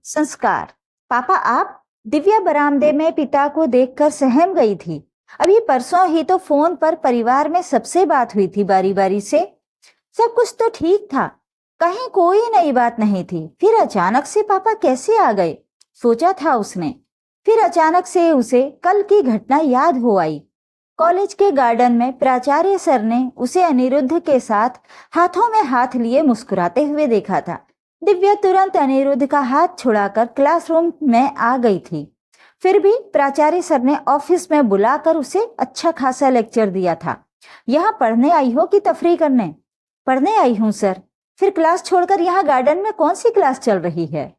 संस्कार। पापा आप? दिव्या बरामदे में पिता को देखकर सहम गई थी। अभी परसों ही तो फोन पर परिवार में सबसे बात हुई थी बारी बारी से। सब कुछ तो ठीक था, कहीं कोई नई बात नहीं थी। फिर अचानक से पापा कैसे आ गए, सोचा था उसने। फिर अचानक से उसे कल की घटना याद हो आई। कॉलेज के गार्डन में प्राचार्य सर ने उसे अनिरुद्ध के साथ हाथों में हाथ लिए मुस्कुराते हुए देखा था। दिव्या तुरंत अनिरुद्ध का हाथ छुड़ाकर क्लासरूम में आ गई थी। फिर भी प्राचार्य सर ने ऑफिस में बुलाकर उसे अच्छा खासा लेक्चर दिया था। यहाँ पढ़ने आई हो कि तफरीह करने? पढ़ने आई हूँ सर। फिर क्लास छोड़कर यहाँ गार्डन में कौन सी क्लास चल रही है?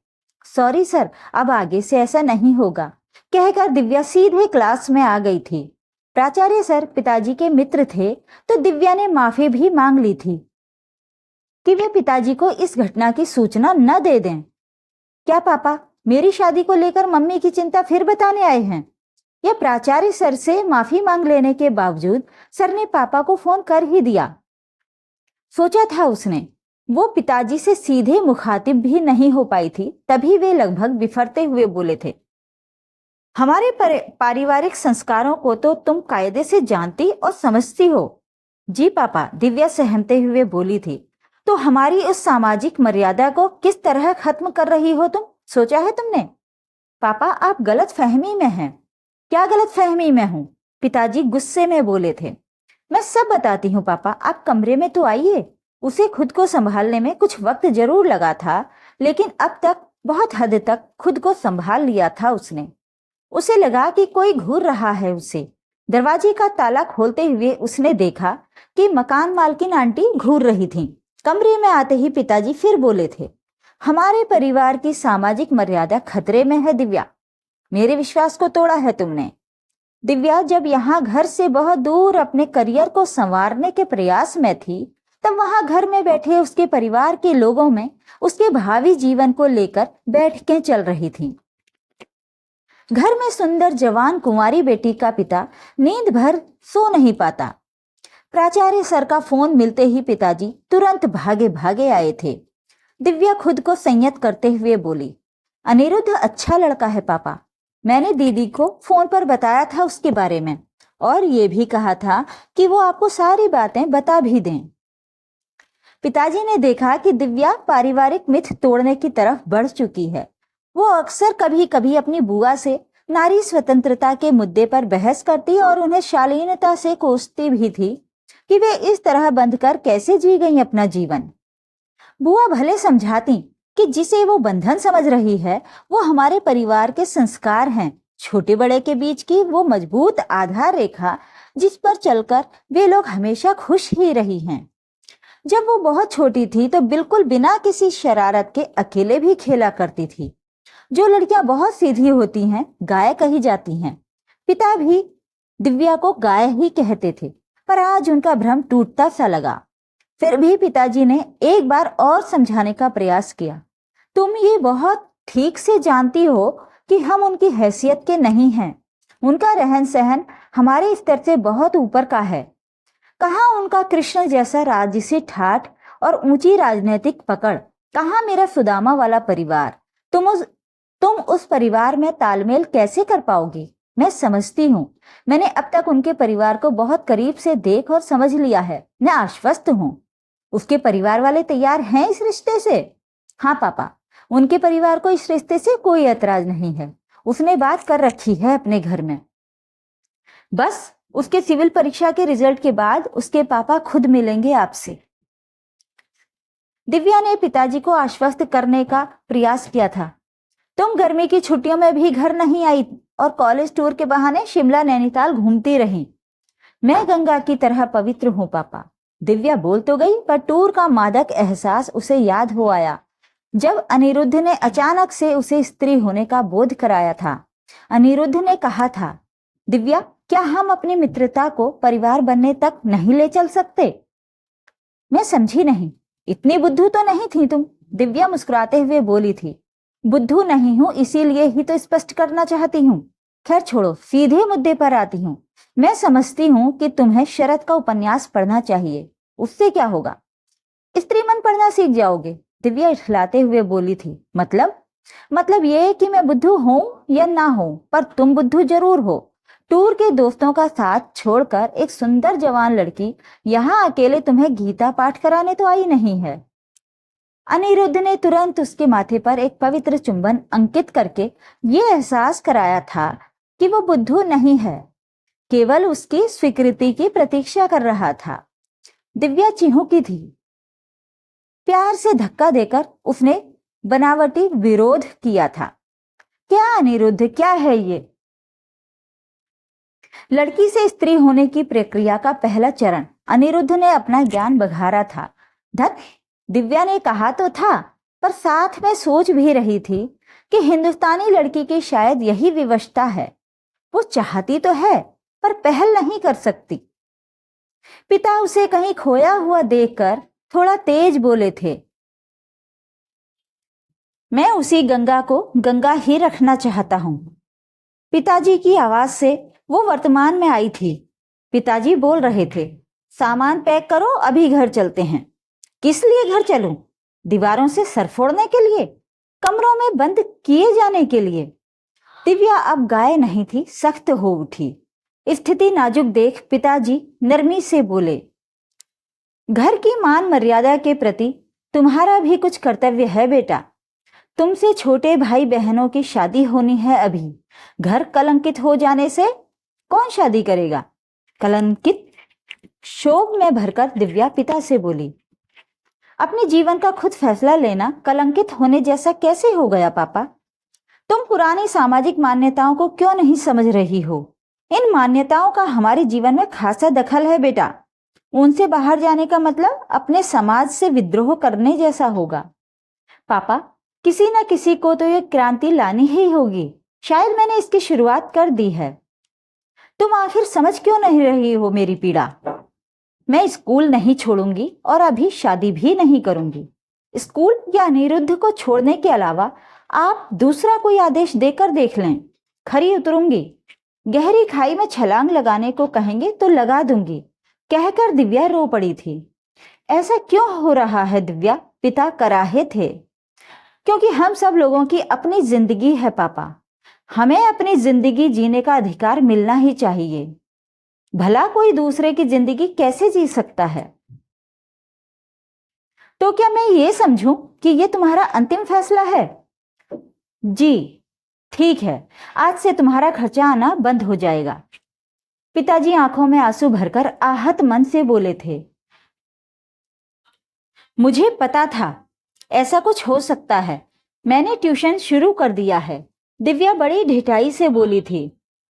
सॉरी सर, अब आगे से ऐसा नहीं होगा, कहकर दिव्या सीधे क्लास में आ गई थी। प्राचार्य सर पिताजी के मित्र थे, तो दिव्या ने माफी भी मांग ली थी कि वे पिताजी को इस घटना की सूचना न दे दें। क्या पापा मेरी शादी को लेकर मम्मी की चिंता फिर बताने आए हैं? यह प्राचार्य सर से माफी मांग लेने के बावजूद सर ने पापा को फोन कर ही दिया। सोचा था उसने, वो पिताजी से सीधे मुखातिब भी नहीं हो पाई थी, तभी वे लगभग बिफरते हुए बोले थे, हमारे पारिवारिक संस्कारों को तो तुम कायदे से जानती और समझती हो। जी पापा, दिव्या सहमते हुए बोली थी। तो हमारी उस सामाजिक मर्यादा को किस तरह खत्म कर रही हो तुम, सोचा है तुमने? पापा आप गलत फहमी में हैं। क्या गलत फहमी में हूं? पिताजी गुस्से में बोले थे। मैं सब बताती हूँ पापा, आप कमरे में तो आइए। उसे खुद को संभालने में कुछ वक्त जरूर लगा था, लेकिन अब तक बहुत हद तक खुद को संभाल लिया था उसने। उसे लगा कि कोई घूर रहा है उसे। दरवाजे का ताला खोलते हुए उसने देखा कि मकान मालकिन आंटी घूर रही थीं। कमरे में आते ही पिताजी फिर बोले थे, हमारे परिवार की सामाजिक मर्यादा खतरे में है दिव्या। मेरे विश्वास को तोड़ा है तुमने। दिव्या जब यहाँ घर से बहुत दूर अपने करियर को संवारने के प्रयास में थी, तब वहां घर में बैठे उसके परिवार के लोगों में उसके भावी जीवन को लेकर बैठकें चल रही थीं। घर में सुंदर जवान कुंवारी बेटी का पिता नींद भर सो नहीं पाता। प्राचार्य सर का फोन मिलते ही पिताजी तुरंत भागे भागे आए थे। दिव्या खुद को संयत करते हुए बोली, अनिरुद्ध अच्छा लड़का है पापा। मैंने दीदी को फोन पर बताया था उसके बारे में, और ये भी कहा था कि वो आपको सारी बातें बता भी दें। पिताजी ने देखा कि दिव्या पारिवारिक मिथ तोड़ने की तरफ बढ़ चुकी है। वो अक्सर कभी कभी अपनी बुआ से नारी स्वतंत्रता के मुद्दे पर बहस करती और उन्हें शालीनता से कोसती भी थी कि वे इस तरह बंध कर कैसे जी गई अपना जीवन। बुआ भले समझाती कि जिसे वो बंधन समझ रही है वो हमारे परिवार के संस्कार हैं, छोटे बड़े के बीच की वो मजबूत आधार रेखा जिस पर चलकर वे लोग हमेशा खुश ही रही हैं। जब वो बहुत छोटी थी तो बिल्कुल बिना किसी शरारत के अकेले भी खेला करती थी। जो लड़कियां बहुत सीधी होती हैं गाय कही जाती हैं। पिता भी दिव्या को गाय ही कहते थे, पर आज उनका भ्रम टूटता सा लगा। फिर भी पिताजी ने एक बार और समझाने का प्रयास किया, तुम ये बहुत ठीक से जानती हो कि हम उनकी हैसियत के नहीं हैं। उनका रहन सहन हमारे स्तर से बहुत ऊपर का है। कहाँ उनका कृष्ण जैसा राजसी ठाठ और ऊंची राजनीतिक पकड़, कहाँ मेरा सुदामा वाला परिवार। तुम उस परिवार में तालमेल कैसे कर पाओगी? मैं समझती हूँ। मैंने अब तक उनके परिवार को बहुत करीब से देख और समझ लिया है। मैं आश्वस्त हूँ। उसके परिवार वाले तैयार हैं इस रिश्ते से? हाँ पापा, उनके परिवार को इस रिश्ते से कोई ऐतराज नहीं है। उसने बात कर रखी है अपने घर में। बस उसके सिविल परीक्षा के रिजल्ट के बाद उसके पापा खुद मिलेंगे आपसे। दिव्या ने पिताजी को आश्वस्त करने का प्रयास किया था। तुम गर्मी की छुट्टियों में भी घर नहीं आई और कॉलेज टूर के बहाने शिमला नैनीताल घूमती रही। मैं गंगा की तरह पवित्र हूं पापा। दिव्या बोल तो गई, पर टूर का मादक एहसास उसे याद हो आया जब अनिरुद्ध ने अचानक से उसे स्त्री होने का बोध कराया था। अनिरुद्ध ने कहा था, दिव्या क्या हम अपनी मित्रता को परिवार बनने तक नहीं ले चल सकते? मैं समझी नहीं। इतनी बुद्धू तो नहीं थी तुम, दिव्या मुस्कुराते हुए बोली थी। बुद्धू नहीं हूं, इसीलिए ही तो स्पष्ट करना चाहती हूँ। खैर छोड़ो, सीधे मुद्दे पर आती हूँ। मैं समझती हूँ कि तुम्हें शरद का उपन्यास पढ़ना चाहिए। उससे क्या होगा? स्त्री मन पढ़ना सीख जाओगे, दिव्या इठलाते हुए बोली थी। मतलब? मतलब ये कि मैं बुद्धू हूं या ना हूं, पर तुम बुद्धू जरूर हो। टूर के दोस्तों का साथ छोड़कर एक सुंदर जवान लड़की यहाँ अकेले तुम्हें गीता पाठ कराने तो आई नहीं है। अनिरुद्ध ने तुरंत उसके माथे पर एक पवित्र चुंबन अंकित करके ये एहसास कराया था कि वो बुद्धू नहीं है, केवल उसकी स्वीकृति की प्रतीक्षा कर रहा था। दिव्या चिहुकी थी। प्यार से धक्का देकर उसने बनावटी विरोध किया था। क्या अनिरुद्ध, क्या है ये? लड़की से स्त्री होने की प्रक्रिया का पहला चरण अनिरुद्ध ने अपना ज्ञान बघारा था। धत, दिव्या ने कहा तो था, पर साथ में सोच भी रही थी कि हिंदुस्तानी लड़की की शायद यही विवशता है। वो चाहती तो है, पर पहल नहीं कर सकती। पिता उसे कहीं खोया हुआ देखकर थोड़ा तेज बोले थे। मैं उसी गंगा को गंगा ही रखना चाहता हूं। पिताजी की आवाज से वो वर्तमान में आई थी। पिताजी बोल रहे थे, सामान पैक करो, अभी घर चलते हैं। किस लिए घर चलूं? दीवारों से सर फोड़ने के लिए? कमरों में बंद किए जाने के लिए? दिव्या अब गाय नहीं थी, सख्त हो उठी। स्थिति नाजुक देख पिताजी नरमी से बोले, घर की मान मर्यादा के प्रति तुम्हारा भी कुछ कर्तव्य है बेटा। तुमसे छोटे भाई बहनों की शादी होनी है अभी। घर कलंकित हो जाने से कौन शादी करेगा? कलंकित? शोक में भरकर दिव्या पिता से बोली, अपने जीवन का खुद फैसला लेना कलंकित होने जैसा कैसे हो गया पापा? तुम पुरानी सामाजिक मान्यताओं को क्यों नहीं समझ रही हो? इन मान्यताओं का हमारे जीवन में खासा दखल है बेटा। उनसे बाहर जाने का मतलब अपने समाज से विद्रोह करने जैसा होगा। पापा, किसी न किसी को तो ये क्रांति लानी ही होगी। शायद मैंने इसकी शुरुआत कर दी है। तुम आखिर समझ क्यों नहीं रही हो मेरी पीड़ा? मैं स्कूल नहीं छोड़ूंगी और अभी शादी भी नहीं करूंगी। स्कूल या अनिरुद्ध को छोड़ने के अलावा आप दूसरा कोई आदेश देकर देख लें। खरी उतरूंगी। गहरी खाई में छलांग लगाने को कहेंगे तो लगा दूंगी, कहकर दिव्या रो पड़ी थी। ऐसा क्यों हो रहा है दिव्या? पिता कराहे थे। क्योंकि हम सब लोगों की अपनी जिंदगी है पापा। हमें अपनी जिंदगी जीने का अधिकार मिलना ही चाहिए। भला कोई दूसरे की जिंदगी कैसे जी सकता है? तो क्या मैं ये समझूं कि ये तुम्हारा अंतिम फैसला है? जी ठीक है, आज से तुम्हारा खर्चा आना बंद हो जाएगा। पिताजी आंखों में आंसू भरकर आहत मन से बोले थे। मुझे पता था ऐसा कुछ हो सकता है। मैंने ट्यूशन शुरू कर दिया है। दिव्या बड़ी ढिठाई से बोली थी।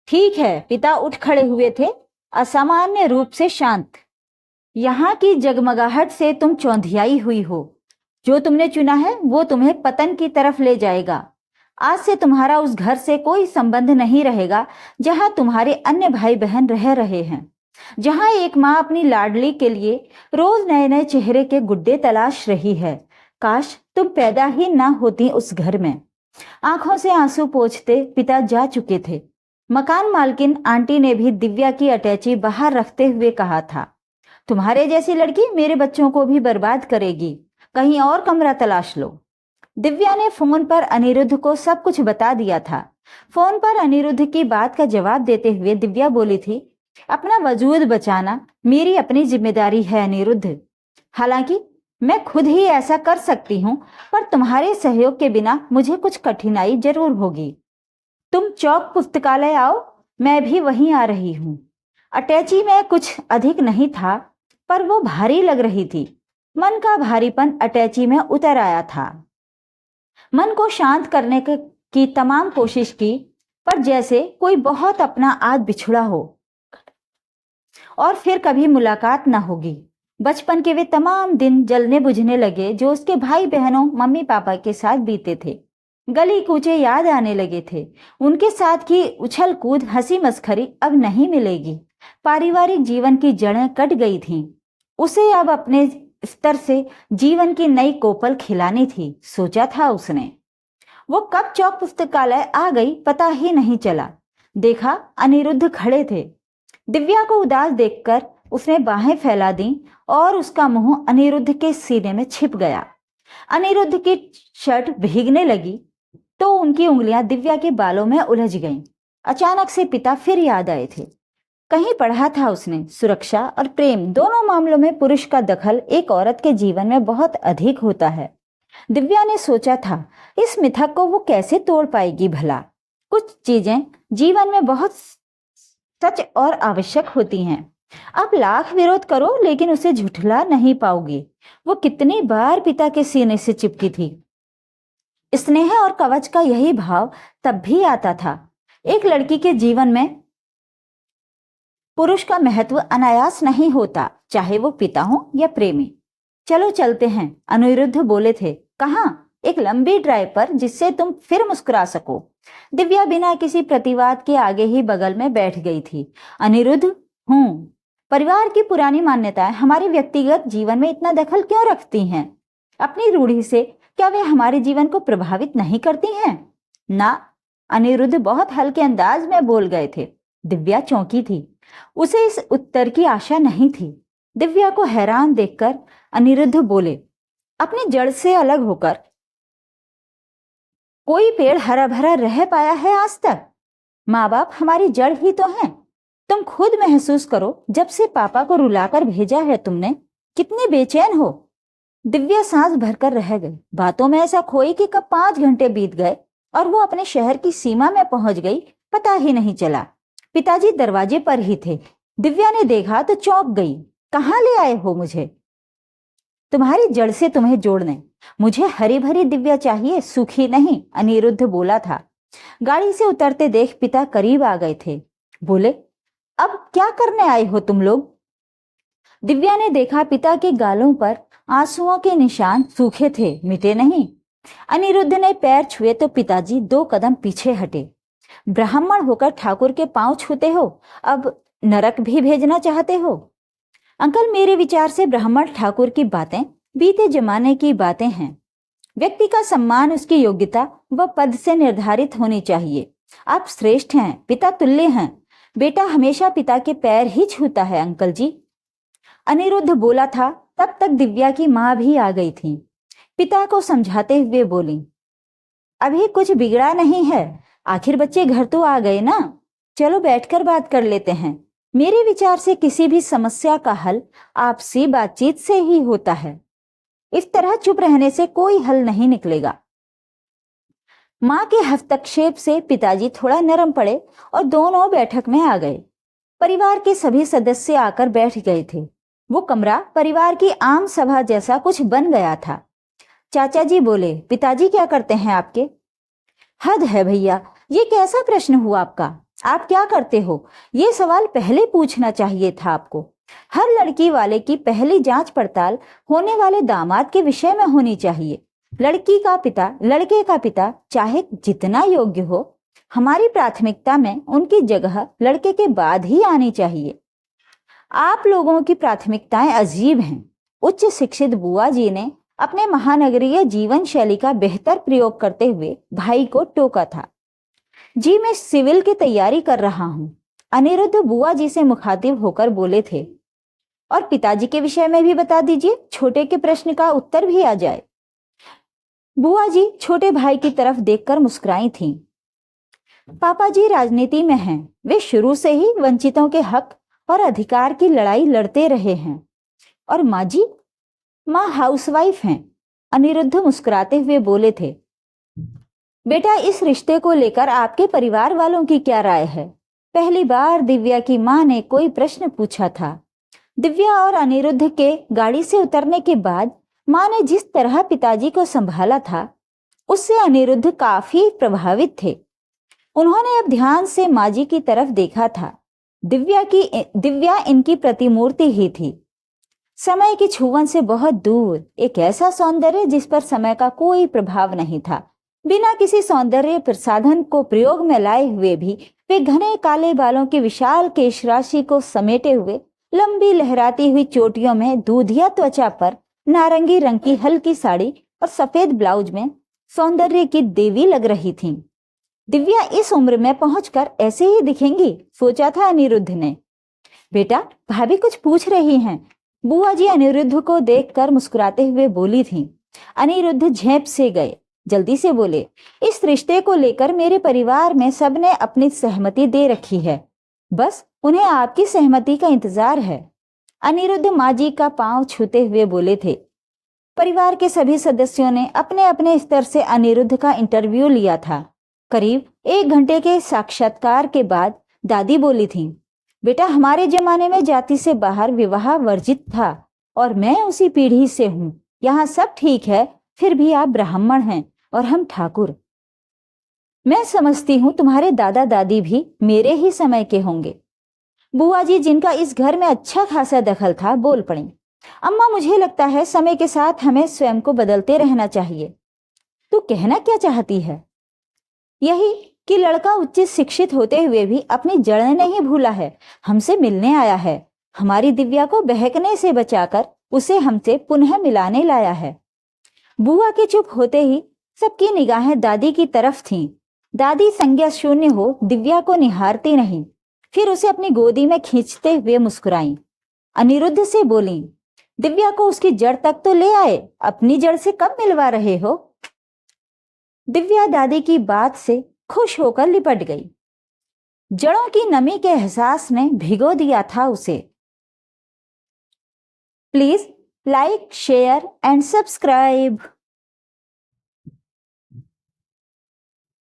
ठीक है। पिता उठ खड़े हुए थे, असामान्य रूप से शांत। यहाँ की जगमगाहट से तुम चौंधियाई हुई हो। जो तुमने चुना है वो तुम्हें पतन की तरफ ले जाएगा। आज से तुम्हारा उस घर से कोई संबंध नहीं रहेगा जहां तुम्हारे अन्य भाई बहन रह रहे हैं, जहां एक माँ अपनी लाडली के लिए रोज नए नए चेहरे के गुड्डे तलाश रही है। काश तुम पैदा ही ना होती उस घर में। आंखों से आंसू पोंछते पिता जा चुके थे। मकान मालकिन आंटी ने भी दिव्या की अटैची बाहर रखते हुए कहा था, तुम्हारे जैसी लड़की मेरे बच्चों को भी बर्बाद करेगी। कहीं और कमरा तलाश लो। दिव्या ने फोन पर अनिरुद्ध को सब कुछ बता दिया था। फोन पर अनिरुद्ध की बात का जवाब देते हुए दिव्या बोली थी, अपना वजूद बचाना मेरी अपनी जिम्मेदारी है अनिरुद्ध। हालांकि मैं खुद ही ऐसा कर सकती हूँ, पर तुम्हारे सहयोग के बिना मुझे कुछ कठिनाई जरूर होगी। तुम चौक पुस्तकालय आओ, मैं भी वहीं आ रही हूँ। अटैची में कुछ अधिक नहीं था, पर वो भारी लग रही थी। मन का भारीपन अटैची में उतर आया था। मन को शांत करने की तमाम कोशिश की, पर जैसे कोई बहुत अपना आज बिछड़ा हो और फिर कभी मुलाकात न होगी। बचपन के वे तमाम दिन जलने बुझने लगे जो उसके भाई बहनों मम्मी पापा के साथ बीते थे। गली कूचे याद आने लगे थे। उनके साथ की उछल कूद हंसी मस्खरी अब नहीं मिलेगी। पारिवारिक जीवन की जड़ें कट गई थीं। उसे अब अपने स्तर से जीवन की नई कोपल खिलानी थी, सोचा था उसने। वो कब चौक पुस्तकालय आ गई पता ही नहीं चला। देखा अनिरुद्ध खड़े थे। दिव्या को उदास देखकर उसने बाहें फैला दी और उसका मुंह अनिरुद्ध के सीने में छिप गया। अनिरुद्ध की शर्ट भीगने लगी। तो उनकी उंगलियां दिव्या के बालों में उलझ गईं। अचानक से पिता फिर याद आए थे। कहीं पढ़ा था उसने, सुरक्षा और प्रेम दोनों मामलों में पुरुष का दखल एक औरत के जीवन में बहुत अधिक होता है। दिव्या ने सोचा था, इस मिथक को वो कैसे तोड़ पाएगी भला। कुछ चीजें जीवन में बहुत सच और आवश्यक होती हैं। आप लाख विरोध करो लेकिन उसे झुठला नहीं पाओगी। वो कितनी बार पिता के सीने से चिपकी थी। स्नेह और कवच का यही भाव तब भी आता था। एक लड़की के जीवन में पुरुष का महत्व अनायास नहीं होता, चाहे वो पिता हो या प्रेमी। चलो चलते हैं, अनिरुद्ध बोले थे। कहाँ? एक लंबी ड्राइव पर, जिससे तुम फिर मुस्कुरा सको। दिव्या बिना किसी प्रतिवाद के आगे ही बगल में बैठ गई थी। अनिरुद्ध, हूँ। परिवार की पुरानी मान्यताएं हमारे व्यक्तिगत जीवन में इतना दखल क्यों रखती हैं? अपनी रूढ़ी से क्या वे हमारे जीवन को प्रभावित नहीं करती हैं? ना, अनिरुद्ध बहुत हल्के अंदाज में बोल गए थे। दिव्या चौंकी थी। उसे इस उत्तर की आशा नहीं थी। दिव्या को हैरान देखकर अनिरुद्ध बोले, अपनी जड़ से अलग होकर कोई पेड़ हरा भरा रह पाया है आज तक? माँ बाप हमारी जड़ ही तो हैं। तुम खुद महसूस करो, जब से पापा को रुलाकर भेजा है तुमने, कितने बेचैन हो। दिव्या सांस भरकर रह गई। बातों में ऐसा खोई कि कब 5 घंटे बीत गए और वो अपने शहर की सीमा में पहुंच गई, पता ही नहीं चला। पिताजी दरवाजे पर ही थे। दिव्या ने देखा तो चौंक गई। कहाँ ले आए हो मुझे? तुम्हारी जड़ से तुम्हें जोड़ने। मुझे हरी भरी दिव्या चाहिए, सूखी नहीं, अनिरुद्ध बोला था। गाड़ी से उतरते देख पिता करीब आ गए थे। बोले, अब क्या करने आए हो तुम लोग? दिव्या ने देखा पिता के गालों पर आंसुओं के निशान सूखे थे, मिटे नहीं। अनिरुद्ध ने पैर छुए तो पिताजी 2 कदम पीछे हटे। ब्राह्मण होकर ठाकुर के पांव छूते हो, अब नरक भी भेजना चाहते हो? अंकल, मेरे विचार से ब्राह्मण ठाकुर की बातें बीते जमाने की बातें हैं। व्यक्ति का सम्मान उसकी योग्यता व पद से निर्धारित होनी चाहिए। आप श्रेष्ठ हैं, पिता तुल्य हैं। बेटा हमेशा पिता के पैर ही छूता है अंकल जी। अनिरुद्ध बोला था, तब तक दिव्या की मां भी आ गई थी। पिता को समझाते हुए बोली, अभी कुछ बिगड़ा नहीं है, आखिर बच्चे घर तो आ गए ना। चलो बैठकर बात कर लेते हैं। मेरे विचार से किसी भी समस्या का हल आपसी बातचीत से ही होता है। इस तरह चुप रहने से कोई हल नहीं निकलेगा। मां के हस्तक्षेप से पिताजी थोड़ा नरम पड़े और दोनों बैठक में आ गए। परिवार के सभी सदस्य आकर बैठ गए थे। वो कमरा परिवार की आम सभा जैसा कुछ बन गया था। चाचा जी बोले, पिताजी क्या करते हैं आपके? हद है भैया, ये कैसा प्रश्न हुआ आपका? आप क्या करते हो? ये सवाल पहले पूछना चाहिए था आपको। हर लड़की वाले की पहली जांच पड़ताल होने वाले दामाद के विषय में होनी चाहिए। लड़की का पिता, लड़के का पिता चाहे जितना योग्य हो, हमारी प्राथमिकता में उनकी जगह लड़के के बाद ही आनी चाहिए। आप लोगों की प्राथमिकताएं अजीब हैं। उच्च शिक्षित बुआ जी ने अपने महानगरीय जीवन शैली का बेहतर प्रयोग करते हुए भाई को टोका था। जी मैं सिविल की तैयारी कर रहा हूं, अनिरुद्ध बुआ जी से मुखातिब होकर बोले थे। और पिताजी के विषय में भी बता दीजिए, छोटे के प्रश्न का उत्तर भी आ जाए। बुआ जी छोटे भाई की तरफ देखकर मुस्कुराई थीं। पापा जी राजनीति में हैं। वे शुरू से ही वंचितों के हक और अधिकार की लड़ाई लड़ते रहे हैं। और माँ जी? माँ हाउसवाइफ हैं, अनिरुद्ध मुस्कुराते हुए बोले थे। बेटा, इस रिश्ते को लेकर आपके परिवार वालों की क्या राय है? पहली बार दिव्या की माँ ने कोई प्रश्न पूछा था। दिव्या और अनिरुद्ध के गाड़ी से उतरने के बाद माँ ने जिस तरह पिताजी को संभाला था, उससे अनिरुद्ध काफी प्रभावित थे। उन्होंने अब ध्यान से माँ जी की तरफ देखा था। दिव्या इनकी प्रतिमूर्ति ही थी। समय की छुवन से बहुत दूर एक ऐसा सौंदर्य जिस पर समय का कोई प्रभाव नहीं था। बिना किसी सौंदर्य प्रसाधन को प्रयोग में लाए हुए भी वे घने काले बालों की विशाल केश राशि को समेटे हुए, लंबी लहराती हुई चोटियों में दूधिया त्वचा पर नारंगी रंग की हल्की साड़ी और सफेद ब्लाउज में सौंदर्य की देवी लग रही थीं। दिव्या इस उम्र में पहुंचकर ऐसे ही दिखेंगी, सोचा था अनिरुद्ध ने। बेटा, भाभी कुछ पूछ रही हैं, बुआ जी अनिरुद्ध को देखकर मुस्कुराते हुए बोली थीं। अनिरुद्ध झेप से गए। जल्दी से बोले, इस रिश्ते को लेकर मेरे परिवार में सबने अपनी सहमति दे रखी है, बस उन्हें आपकी सहमति का इंतजार है। अनिरुद्ध माँ जी का पांव छूते हुए बोले थे। परिवार के सभी सदस्यों ने अपने अपने स्तर से अनिरुद्ध का इंटरव्यू लिया था। करीब 1 घंटे के साक्षात्कार के बाद दादी बोली थी, बेटा, हमारे जमाने में जाति से बाहर विवाह वर्जित था और मैं उसी पीढ़ी से हूं। यहाँ सब ठीक है, फिर भी आप ब्राह्मण हैं और हम ठाकुर। मैं समझती हूँ तुम्हारे दादा दादी भी मेरे ही समय के होंगे। बुआ जी, जिनका इस घर में अच्छा खासा दखल था, बोल पड़ी, अम्मा, मुझे लगता है समय के साथ हमें स्वयं को बदलते रहना चाहिए। तू कहना क्या चाहती है? यही कि लड़का उच्च शिक्षित होते हुए भी अपनी जड़ें नहीं भूला है, हमसे मिलने आया है, हमारी दिव्या को बहकने से बचाकर उसे हमसे पुनः मिलाने लाया है। बुआ के चुप होते ही सबकी निगाहें दादी की तरफ थीं। दादी संज्ञा शून्य हो दिव्या को निहारती नहीं, फिर उसे अपनी गोदी में खींचते हुए मुस्कुराई। अनिरुद्ध से बोली, दिव्या को उसकी जड़ तक तो ले आए, अपनी जड़ से कब मिलवा रहे हो? दिव्या दादी की बात से खुश होकर लिपट गई। जड़ों की नमी के एहसास ने भिगो दिया था उसे। Please like, share and subscribe.